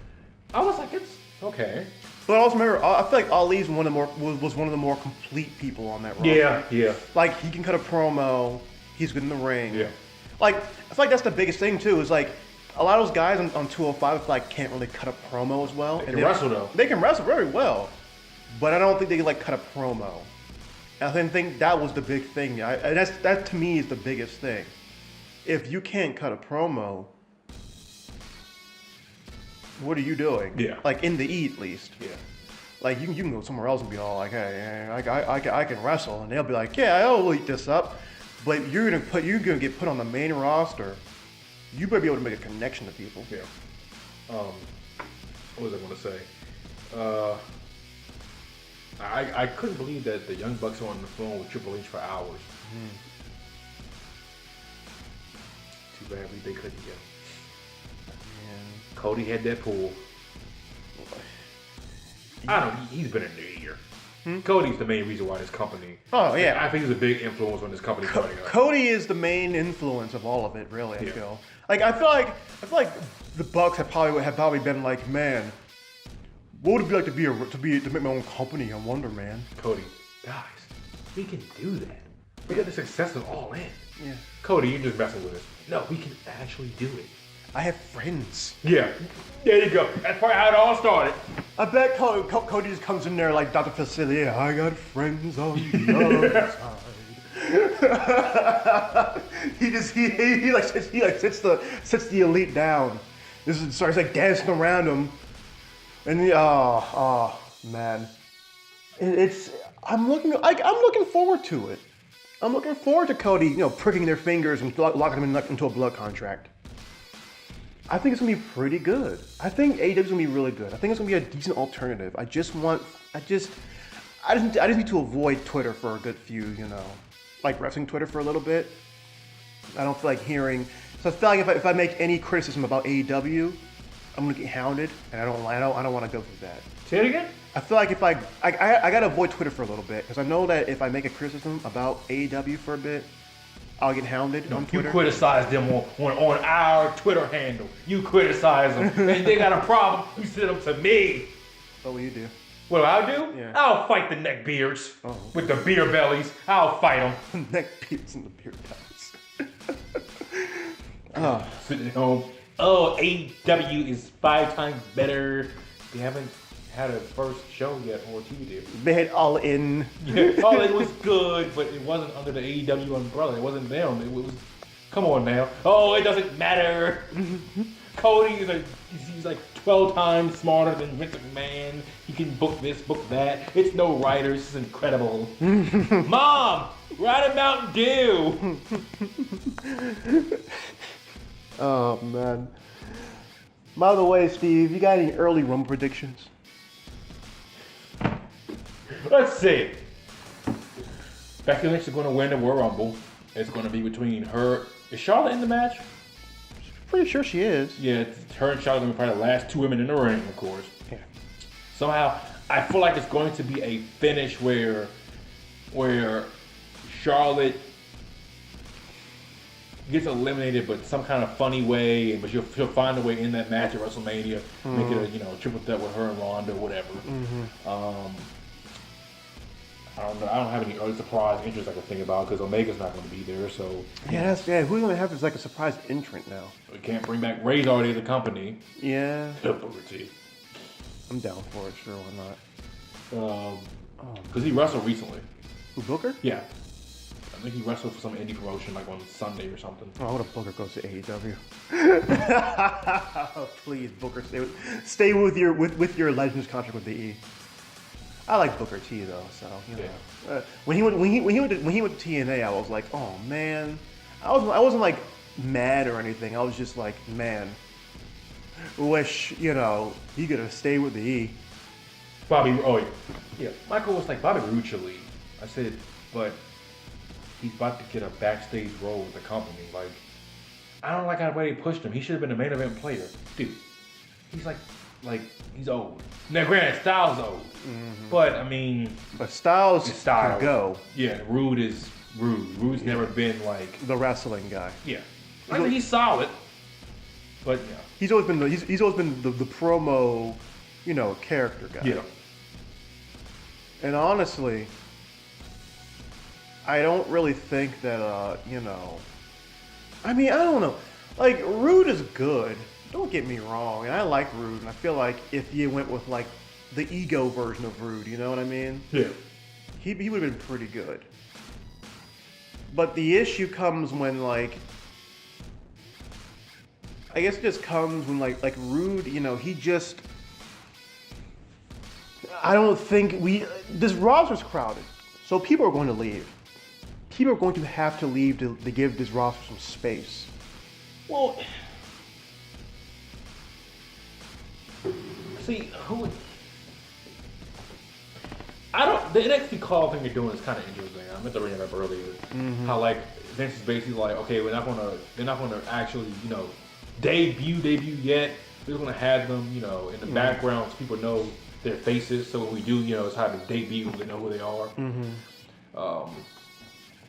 I was like, it's okay.
But also remember, I feel like Ali's was one of the more complete people on that roster.
Yeah.
Like he can cut a promo, he's good in the ring.
Yeah.
Like I feel like that's the biggest thing too. Is like a lot of those guys on 205 I feel like can't really cut a promo as well.
They can wrestle though.
They can wrestle very well, but I don't think they can like cut a promo. And I think that was the big thing. And that to me is the biggest thing. If you can't cut a promo, what are you doing?
Yeah.
Like in the E at least.
Yeah.
Like you can go somewhere else and be all like, hey, I can wrestle, and they'll be like, yeah, I'll eat this up. But you're gonna get put on the main roster. You better be able to make a connection to people.
Yeah. What was I going to say? I couldn't believe that the Young Bucks were on the phone with Triple H for hours. Too bad they couldn't get him. Cody had that pull. I don't know, he's been in there a year. Cody's the main reason why this company.
Oh yeah,
I think he's a big influence on this company starting up.
Cody is the main influence of all of it, really. I feel like I feel like the Bucks have probably been like, man, what would it be like to make my own company? I wonder, man.
Cody, guys, we can do that. We got the success of All In.
Yeah.
Cody, you're just messing with us. No, we can actually do it.
I have friends.
Yeah. There you go. That's probably how it all started.
I bet Cody just comes in there like Dr. Facilier. I got friends on the other side. He sits the elite down. starts like dancing around him, and man, I'm looking forward to it. I'm looking forward to Cody, pricking their fingers and locking them into a blood contract. I think it's gonna be pretty good. I think AEW's gonna be really good. I think it's gonna be a decent alternative. I just need to avoid Twitter for a good few, like wrestling Twitter for a little bit. I don't feel like hearing. So I feel like if I make any criticism about AEW, I'm gonna get hounded, and I don't want to go through that.
Say it again.
I feel like if I gotta avoid Twitter for a little bit because I know that if I make a criticism about AEW for a bit, I'll get hounded on Twitter.
You criticize them on our Twitter handle. You criticize them, and they got a problem. You send them to me.
What will you do?
What do I do?
Yeah.
I'll fight the neckbeards with the beer bellies. I'll fight them.
Neckbeards and the beer bellies.
Sitting at home. Oh, AEW is 5 times better. They haven't had a first show yet on TV.
They had All In.
Yeah, All In was good, but it wasn't under the AEW umbrella. It wasn't them. It was. Come on now. Oh, it doesn't matter. Cody he's like 12 times smarter than Vince McMahon. He can book this, book that. It's no writers. It's incredible. Mom, write a Mountain Dew.
Oh man. By the way, Steve, you got any early Rumble predictions?
Let's see. Becky Lynch is going to win the Royal Rumble. It's going to be between her. Is Charlotte in the match?
Pretty sure she is.
Yeah, her and Charlotte are probably the last 2 women in the ring, of course.
Yeah.
Somehow, I feel like it's going to be a finish where Charlotte gets eliminated, but some kind of funny way. But she'll find a way in that match at WrestleMania, make it a triple threat with her and Ronda, or whatever. I don't know. I don't have any early surprise interest I can think about because Omega's not going to be there. So
who's going to have is like a surprise entrant now?
We can't bring back Ray's already the company.
Yeah.
Booker T.
I'm down for it. Sure, why
not? Because he wrestled recently.
Who, Booker?
Yeah. I think he wrestled for some indie promotion like on Sunday or something.
Oh, what if Booker goes to AEW? Please, Booker, stay with your Legends contract with the E. I like Booker T though, so
Yeah.
When he went to TNA, I was like, oh man. I wasn't like mad or anything. I was just like, man, wish he could have stayed with the E.
Michael was like, Bobby Roode should leave. I said, but he's about to get a backstage role with the company. Like, I don't like how they pushed him. He should have been a main event player. Dude, he's like he's old. Now, granted, Styles old. Mm-hmm. But, I mean...
But Styles can go.
Yeah, Rude is Rude. Rude's never been, like...
The wrestling guy.
Yeah. I mean, he's solid. But, yeah.
He's always been the promo, character guy.
Yeah.
And honestly, I don't really think that, I mean, I don't know. Like, Rude is good. Don't get me wrong. And I like Rude. And I feel like if you went with, like, the ego version of Rude, you know what I mean?
Yeah.
He would have been pretty good. But the issue comes when, like, I guess it just comes when, like Rude, he just, I don't think this roster's crowded. So people are going to leave. People are going to have to leave to give this roster some space.
Well, see, the NXT call thing you're doing is kind of interesting. I meant to bring it up earlier. Mm-hmm. How like Vince is basically like, okay, they're not gonna actually, debut yet. We're gonna have them, in the background so people know their faces. So when we do, it's how to debut, they know who they are. Mm-hmm.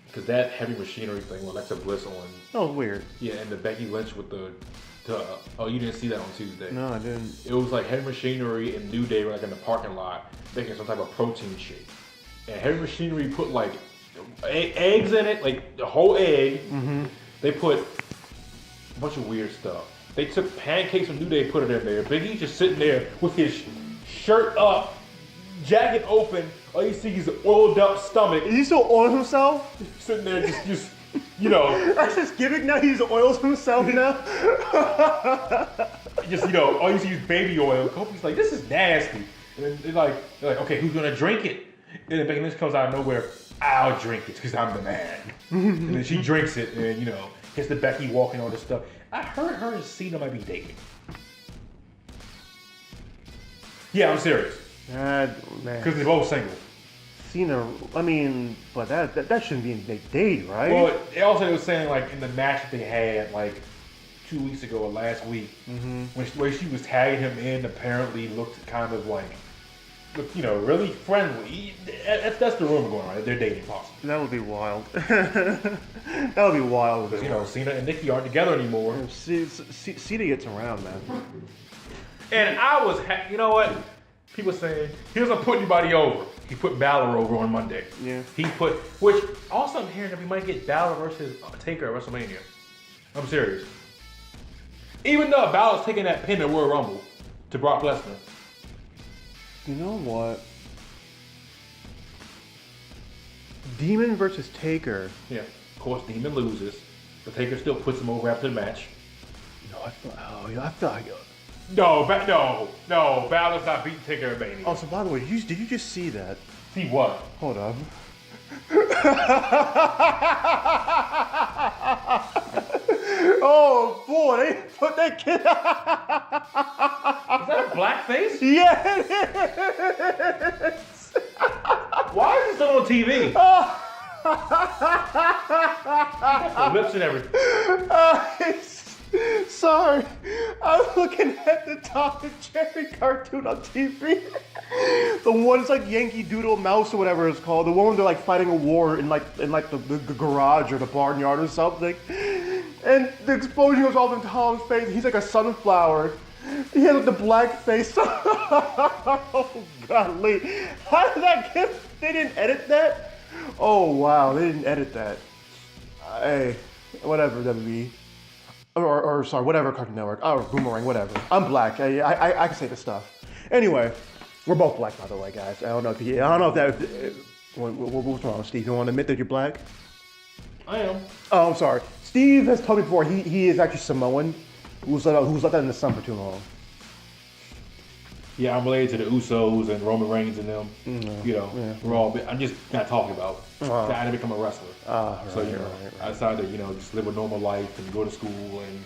Because that heavy machinery thing with Alexa Bliss on.
That was weird.
Yeah, and the Becky Lynch with the you didn't see that on Tuesday.
No, I didn't.
It was like Heavy Machinery and New Day were like in the parking lot making some type of protein shake. And Heavy Machinery put like eggs in it, like the whole egg. Mm-hmm. They put a bunch of weird stuff. They took pancakes from New Day, put it in there. Big E's just sitting there with his shirt up, jacket open. All you see is an oiled up stomach.
Is he still oiling himself?
Sitting there just You know,
That's his gimmick now. He oils himself now.
just, you know, all you see is baby oil. Kofi's like, this is nasty. And they're like, okay, who's gonna drink it? And then Becky Lynch comes out of nowhere. I'll drink it because I'm the man. And then she drinks it, and you know, gets the Becky walking all this stuff. I heard her and Cena might be dating. Yeah, I'm serious.
Man.
Because they're both single.
Cena, I mean, but that shouldn't be a date, right?
Well, they also was saying like in the match that they had like 2 weeks ago or last week, where she was tagging him in, apparently looked kind of like, you know, really friendly. That's the rumor going on. They're dating, possibly.
That would be wild. That would be wild.
Because, you know, Cena and Nikki aren't together anymore.
Cena gets around, man.
And I was, you know what? People saying, he doesn't put anybody over. He put Balor over on Monday.
Yeah.
Which also I'm hearing that we might get Balor versus Taker at WrestleMania. I'm serious. Even though Balor's taking that pin at Royal Rumble to Brock Lesnar.
You know what? Demon versus Taker.
Yeah. Of course, Demon loses, but Taker still puts him over after the match.
No, I feel like.
No, Balor's not beating Taker at Mania.
Oh, so by the way, did you just see that?
See what?
Hold up. Oh boy, they put that kid.
Is that a black face?
Yeah, it is.
Why is it still on TV? The lips and everything.
Sorry, I'm looking at the Tom and Jerry cartoon on TV. The one is like Yankee Doodle Mouse or whatever it's called. The one where they're like fighting a war in the garage or the barnyard or something. And the explosion goes off in Tom's face. He's like a sunflower. He has like the black face. Oh golly! How did that get? They didn't edit that. Oh wow, they didn't edit that. Hey, whatever WB. Or sorry, whatever Cartoon Network, or Boomerang, whatever. I'm black. I can say this stuff. Anyway, we're both black, by the way, guys. I don't know if that. What's wrong, Steve? You want to admit that you're black?
I am.
Oh, I'm sorry. Steve has told me before he is actually Samoan, who's left out in the sun for too long.
Yeah, I'm related to the Usos and Roman Reigns and them. You know, we're all. I'm just not talking about. I didn't become a wrestler. So you know, I decided to just live a normal life and go to school and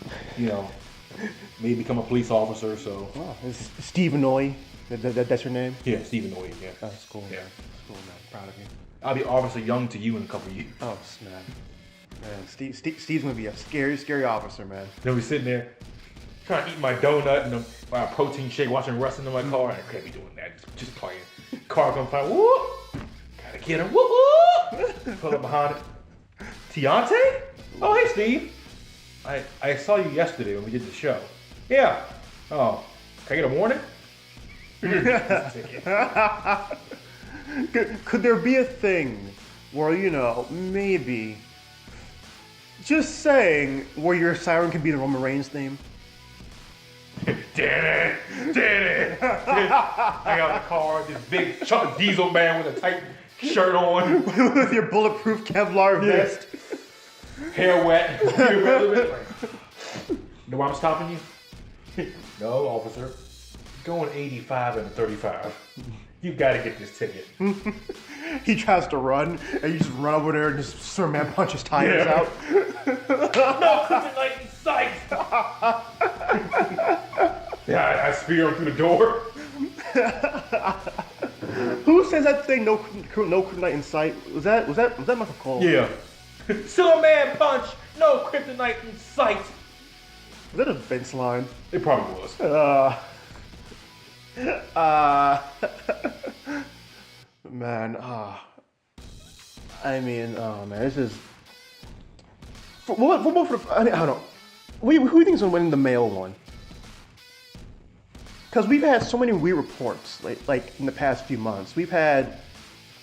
maybe become a police officer. So.
Oh, it's Steve Noy. That's your name?
Yeah, Stephen Noy. Yeah.
That's cool.
Yeah.
That's cool, man. Proud of you.
I'll be Officer Young to you in a couple of years.
Oh snap. Man, Steve's gonna be a scary officer, man.
Then we sitting there trying to eat my donut and my protein shake, watching wrestling in my car. I can't be doing that. Just playing. Car comes by. Whoop! Gotta get him. Whoop whoop! Pull up behind it. Tiante? Oh hey Steve. I saw you yesterday when we did the show. Yeah. Oh, can I get a warning?
Could there be a thing where maybe just saying where your siren can be the Roman Reigns theme?
Did it. I got a car, this big Chuck Diesel man with a tight shirt on.
With your bulletproof Kevlar vest.
Hair wet. Know why I'm stopping you? No, officer. Going 85 and a 35. You gotta get this ticket.
He tries to run, and you just run over there and just Superman punches tires out.
No kryptonite in sight! Yeah, I spear him through the door.
Who says that thing? No kryptonite in sight. Was that Michael Cole?
Yeah. Superman punch. No kryptonite in sight.
Was that a Vince line?
It probably was.
Man, I mean, man, this is. I don't know. Who do you think is gonna win the male one? Because we've had so many weird reports, like in the past few months. We've had.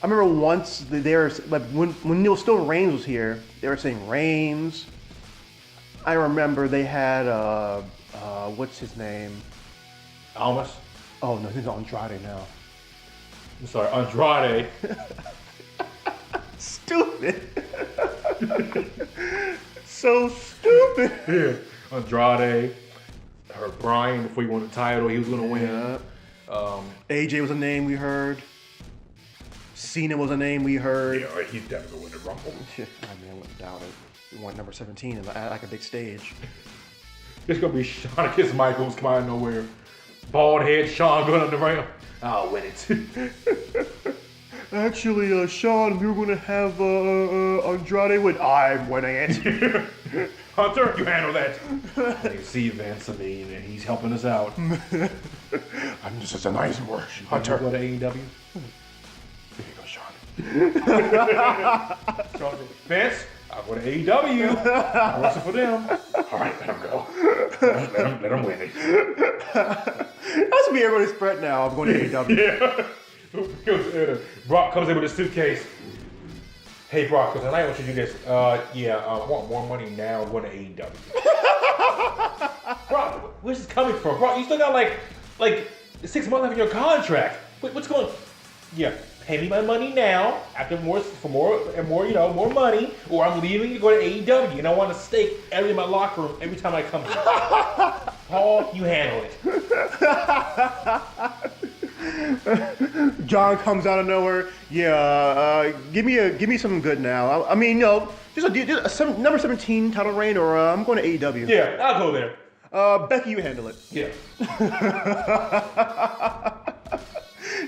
I remember once they were like when Neil Stone Reigns was here, they were saying Reigns. I remember they had what's his name?
Almas?
Oh no, he's Andrade now.
I'm sorry, Andrade.
Stupid. So stupid.
Yeah. Andrade, her Bryan before he won the title, he was gonna win.
Yeah. AJ was a name we heard. Cena was a name we heard.
Yeah, he's definitely gonna win the Rumble.
I mean, I wouldn't doubt it. We want number 17 and like a big stage.
It's gonna be Shawn against Michaels, come out of nowhere. Bald head, Shawn going on the ramp. I'll win it.
Actually, Shawn, we were going to have Andrade win. I'm winning it.
Hunter, you handle that. You see Vince, and he's helping us out.
I'm just a nice word, Hunter.
Go to AEW.
Here you go, Shawn.
Vince, I'll go to AEW. I'm wrestling for them. All right, let him go. Let him win it.
That's me, everybody's spread now. I'm going to AEW.
Yeah. Brock comes in with a suitcase. Hey, Brock, because I want you to do this. I want more money now. I'm going to AEW. Brock, where's this coming from? Brock, you still got like 6 months left in your contract. What's going on? Yeah. Pay me my money now, after more money, or I'm leaving to go to AEW, and I want a steak in my locker room every time I come here. Paul, you handle
it. John comes out of nowhere. Yeah, give me something good now. I mean, just a number 17 title reign, or I'm going to AEW.
Yeah, I'll go there.
Becky, you handle it.
Yeah.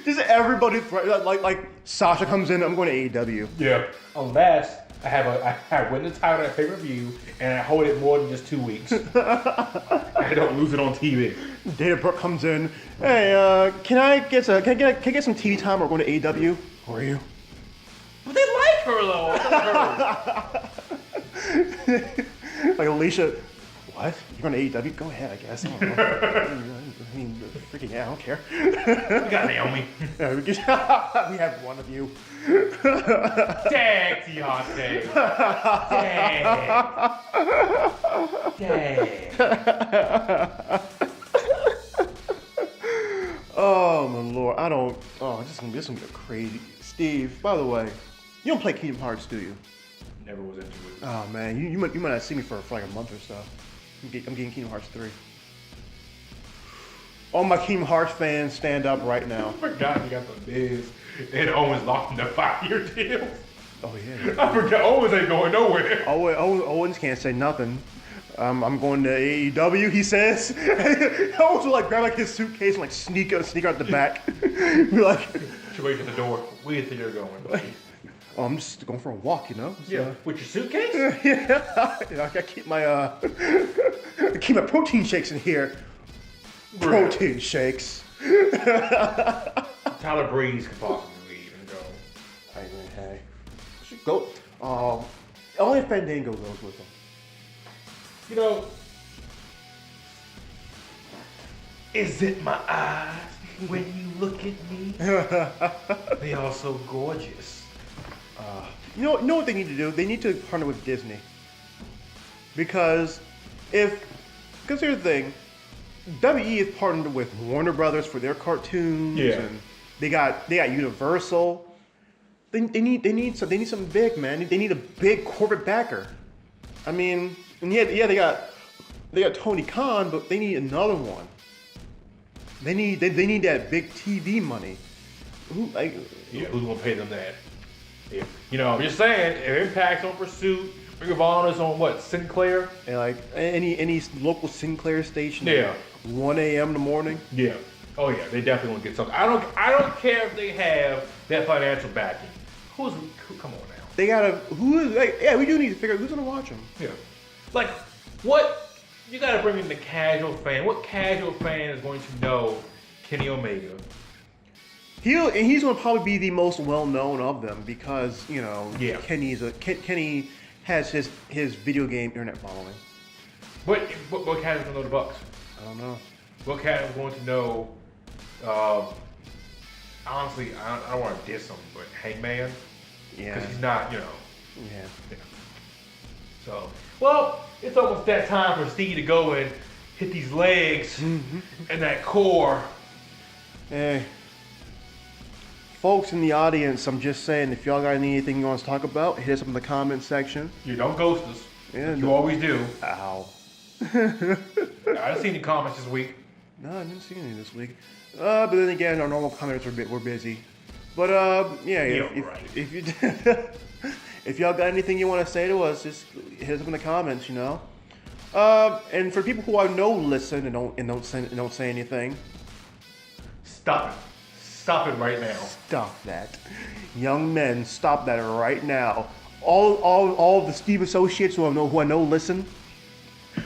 Just everybody, like Sasha comes in, I'm going to AEW.
Yeah. Unless I win the title at pay-per-view and I hold it more than just 2 weeks. I don't lose it on TV.
Dana Brooke comes in. Hey, can I get some TV time? We're going to AEW. Who are you?
But they like her though.
Like Alicia. What? You're going to AEW? Go ahead, I guess. I don't know. I mean, freaking yeah, I don't care.
We got Naomi.
Yeah, we have one of you.
Dang, Deontay. Dang.
Oh, my Lord. This is going to be a crazy. Steve, by the way, you don't play Kingdom Hearts, do you?
Never was into it.
Oh, man. You might not see me for like a month or so. I'm getting Kingdom Hearts 3. All my Kingdom Hearts fans, stand up right now.
I forgot you got the Miz and Owens locked in the 5-year deal.
Oh, yeah.
I forgot Owens ain't going nowhere.
Owens can't say nothing. I'm going to AEW, he says. Owens will grab his suitcase and sneak out the back. Be like,
you wait at the door. Where do you think you're going, buddy?
Oh, I'm just going for a walk, So.
Yeah, with your suitcase?
Yeah. I keep my protein shakes in here. Protein shakes.
Tyler Breeze could possibly leave and go.
I mean, hey. Should go. Only Fandango goes with him.
Is it my eyes when you look at me? They are so gorgeous.
You know what they need to do? They need to partner with Disney. Because here's the thing. WE is partnered with Warner Brothers for their cartoons.
Yeah.
And they got Universal. They need something big, man. They need a big corporate backer. I mean, and they got Tony Khan, but they need another one. They need that big TV money. Who's
gonna pay them that? Yeah. I'm just saying, if Impact's on Pursuit, Ring of Honor's on what, Sinclair?
And any local Sinclair station.
Yeah.
1 a.m. in the morning.
Yeah. Oh yeah, they definitely gonna get something. I don't care if they have that financial backing. Come on now.
They gotta we do need to figure out who's gonna watch them.
Yeah. What you gotta bring in the casual fan. What casual fan is going to know Kenny Omega?
He's going to probably be the most well known of them because Kenny has his video game internet following.
What cat is going to know the Bucks?
I don't know.
What cat is going to know? Honestly, I don't want to diss him, but Hangman.
Yeah.
Because he's not,
Yeah.
So, well, it's almost that time for Steve to go and hit these legs and that core.
Hey. folks in the audience, I'm just saying, if y'all got anything you want us to talk about, hit us up in the comment section.
You don't ghost us.
Yeah,
You always do.
Ow.
I didn't see any comments this week.
No, I didn't see any this week. But then again, our normal commenters were busy. But yeah, if you if y'all got anything you want to say to us, just hit us up in the comments, you know. And for people who I know listen and don't say anything,
stop it. Stop it right now.
Stop that, young men. Stop that right now. All of the Steve associates who I know listen.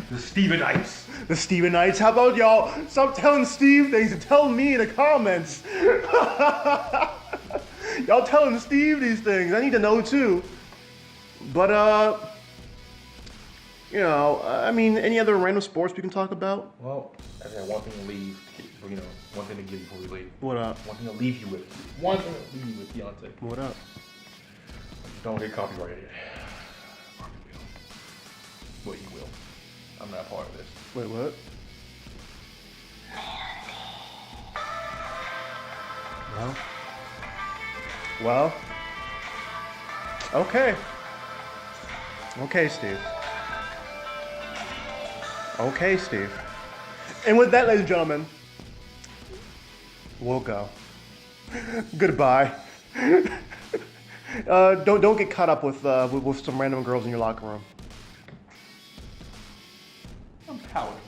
The Stevenites.
The Stevenites. How about y'all stop telling Steve things and tell me in the comments. Y'all telling Steve these things. I need to know too. But you know, I mean, any other random sports we can talk about?
Well, I got one thing to leave. You know, one thing to give you before we leave.
What up?
One thing to leave you with. One thing to leave you with, Deontay.
What up?
Don't get copyrighted. Well, you will. I'm not part of this.
Wait, what? Well. Okay. Okay, Steve. Okay, Steve. And with that, ladies and gentlemen, we'll go. Goodbye. Don't get caught up with some random girls in your locker room.
I'm powerful.